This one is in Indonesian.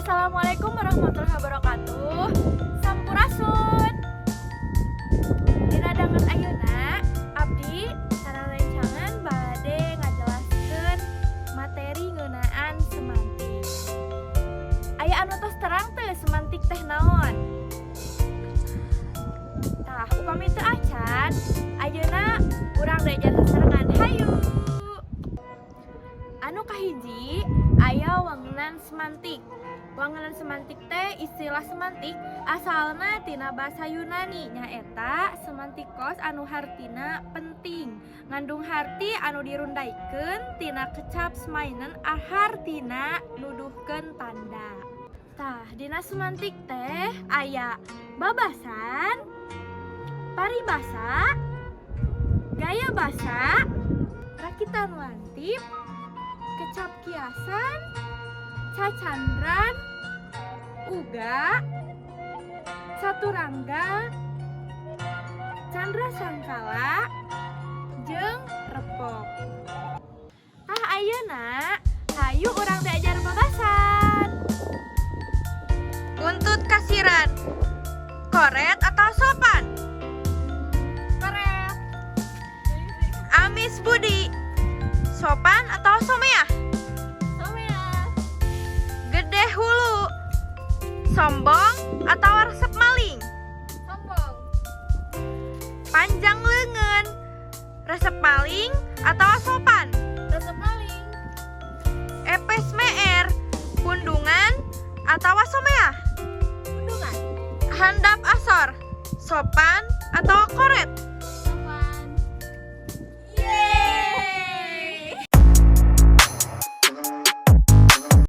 Assalamualaikum warahmatullahi wabarakatuh. Sampurasun. Dina danget ayeuna abdi sararencangan bade ngajelaskeun materi ngeunaan semantik. Aya anu tos terang teu semantik teh naon? Tah, upami teu acan, ayeuna urang diajar sasarengan hayu. Anu kahiji aya wangunan semantik. Wangunan semantik teh istilah semantik asalna tina basa Yunani nyaeta semantikos anu hartina penting, ngandung harti anu dirundaikeun tina kecap semainen hartina nuduhkeun tanda. Tah, dina semantik teh aya babasan, paribasa, gaya basa, rakitan lantip, kecap kiasan, cacandran, uga, caturangga, candra sangkala, jeung repok. Tah ayeuna hayu urang diajar babasan. Buntut kasiran, koret atau sopan? Koret. Amis budi, sopan atau someah? Someah. Gede hulu, sombong atau resep maling? Sombong. Panjang leungeun, resep maling atau sopan? Resep maling. Epes meer, pundungan atau someah? Pundungan. Handap asor, sopan atau